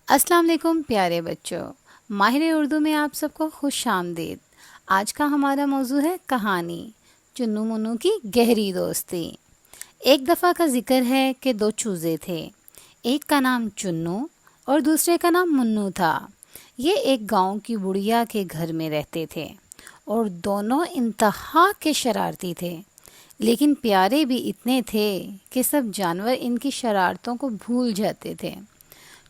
السلام علیکم پیارے بچوں، ماہر اردو میں آپ سب کو خوش آمدید۔ آج کا ہمارا موضوع ہے کہانی چنو منو کی گہری دوستی۔ ایک دفعہ کا ذکر ہے کہ دو چوزے تھے، ایک کا نام چنو اور دوسرے کا نام منو تھا۔ یہ ایک گاؤں کی بڑھیا کے گھر میں رہتے تھے اور دونوں انتہا کے شرارتی تھے، لیکن پیارے بھی اتنے تھے کہ سب جانور ان کی شرارتوں کو بھول جاتے تھے۔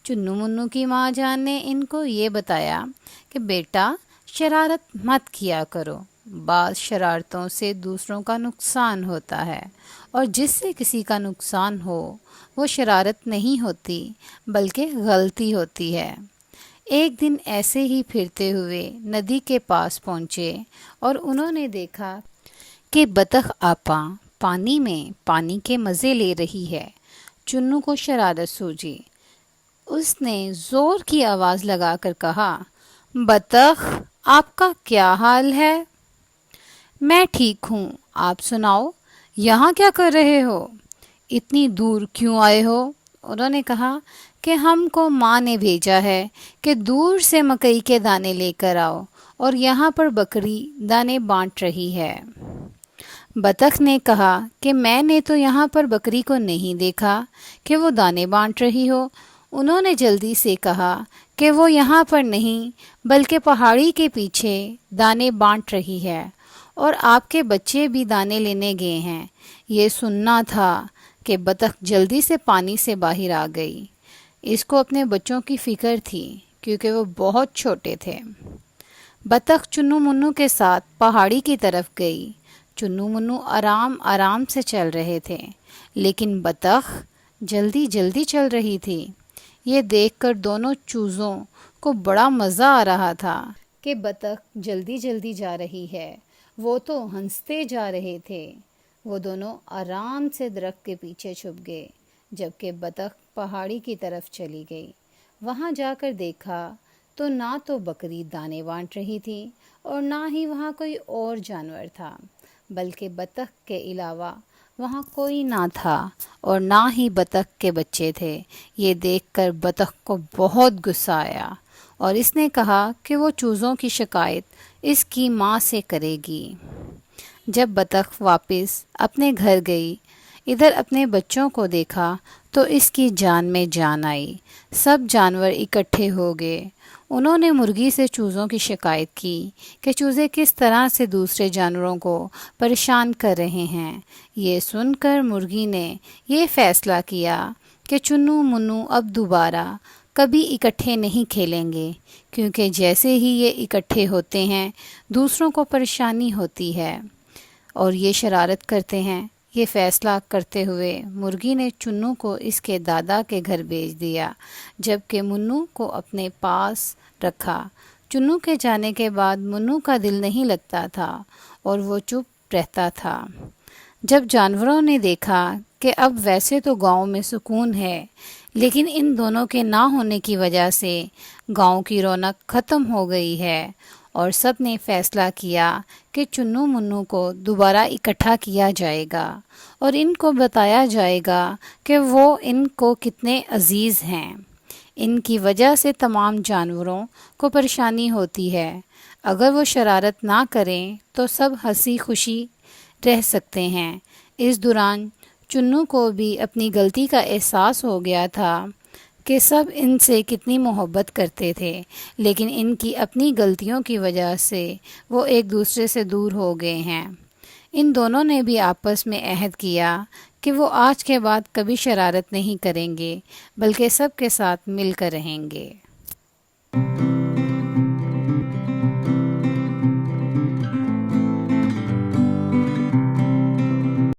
چنو منو کی ماں جان نے ان کو یہ بتایا کہ بیٹا شرارت مت کیا کرو، بعض شرارتوں سے دوسروں کا نقصان ہوتا ہے، اور جس سے کسی کا نقصان ہو وہ شرارت نہیں ہوتی بلکہ غلطی ہوتی ہے۔ ایک دن ایسے ہی پھرتے ہوئے ندی کے پاس پہنچے اور انہوں نے دیکھا کہ بطخ آپا پانی میں پانی کے مزے لے رہی ہے۔ چنو کو شرارت سوجی، اس نے زور کی آواز لگا کر کہا، بطخ آپ کا کیا حال ہے؟ میں ٹھیک ہوں، آپ سناؤ، یہاں کیا کر رہے ہو؟ اتنی دور کیوں آئے ہو؟ انہوں نے کہا کہ ہم کو ماں نے بھیجا ہے کہ دور سے مکئی کے دانے لے کر آؤ، اور یہاں پر بکری دانے بانٹ رہی ہے۔ بطخ نے کہا کہ میں نے تو یہاں پر بکری کو نہیں دیکھا کہ وہ دانے بانٹ رہی ہو۔ انہوں نے جلدی سے کہا کہ وہ یہاں پر نہیں بلکہ پہاڑی کے پیچھے دانے بانٹ رہی ہے، اور آپ کے بچے بھی دانے لینے گئے ہیں۔ یہ سننا تھا کہ بطخ جلدی سے پانی سے باہر آ گئی۔ اس کو اپنے بچوں کی فکر تھی کیونکہ وہ بہت چھوٹے تھے۔ بطخ چنو منو کے ساتھ پہاڑی کی طرف گئی۔ چنو منو آرام آرام سے چل رہے تھے، لیکن بطخ جلدی جلدی چل رہی تھی۔ یہ دیکھ کر دونوں چوزوں کو بڑا مزہ آ رہا تھا کہ بطخ جلدی جلدی جا رہی ہے، وہ تو ہنستے جا رہے تھے۔ وہ دونوں آرام سے درخت کے پیچھے چھپ گئے، جبکہ بطخ پہاڑی کی طرف چلی گئی۔ وہاں جا کر دیکھا تو نہ تو بکری دانے بانٹ رہی تھی اور نہ ہی وہاں کوئی اور جانور تھا، بلکہ بطخ کے علاوہ وہاں کوئی نہ تھا اور نہ ہی بطخ کے بچے تھے۔ یہ دیکھ کر بطخ کو بہت غصہ آیا اور اس نے کہا کہ وہ چوزوں کی شکایت اس کی ماں سے کرے گی۔ جب بطخ واپس اپنے گھر گئی، ادھر اپنے بچوں کو دیکھا تو اس کی جان میں جان آئی۔ سب جانور اکٹھے ہو گئے۔ انہوں نے مرغی سے چوزوں کی شکایت کی کہ چوزے کس طرح سے دوسرے جانوروں کو پریشان کر رہے ہیں۔ یہ سن کر مرغی نے یہ فیصلہ کیا کہ چنو منو اب دوبارہ کبھی اکٹھے نہیں کھیلیں گے، کیونکہ جیسے ہی یہ اکٹھے ہوتے ہیں دوسروں کو پریشانی ہوتی ہے اور یہ شرارت کرتے ہیں۔ یہ فیصلہ کرتے ہوئے مرغی نے چنو کو اس کے دادا کے گھر بھیج دیا، جبکہ منو کو اپنے پاس رکھا۔ چنو کے جانے کے بعد منو کا دل نہیں لگتا تھا اور وہ چپ رہتا تھا۔ جب جانوروں نے دیکھا کہ اب ویسے تو گاؤں میں سکون ہے، لیکن ان دونوں کے نہ ہونے کی وجہ سے گاؤں کی رونق ختم ہو گئی ہے، اور سب نے فیصلہ کیا کہ چنو منو کو دوبارہ اکٹھا کیا جائے گا اور ان کو بتایا جائے گا کہ وہ ان کو کتنے عزیز ہیں۔ ان کی وجہ سے تمام جانوروں کو پریشانی ہوتی ہے۔ اگر وہ شرارت نہ کریں تو سب ہنسی خوشی رہ سکتے ہیں۔ اس دوران چنو کو بھی اپنی غلطی کا احساس ہو گیا تھا کہ سب ان سے کتنی محبت کرتے تھے، لیکن ان کی اپنی غلطیوں کی وجہ سے وہ ایک دوسرے سے دور ہو گئے ہیں۔ ان دونوں نے بھی آپس میں عہد کیا کہ وہ آج کے بعد کبھی شرارت نہیں کریں گے، بلکہ سب کے ساتھ مل کر رہیں گے۔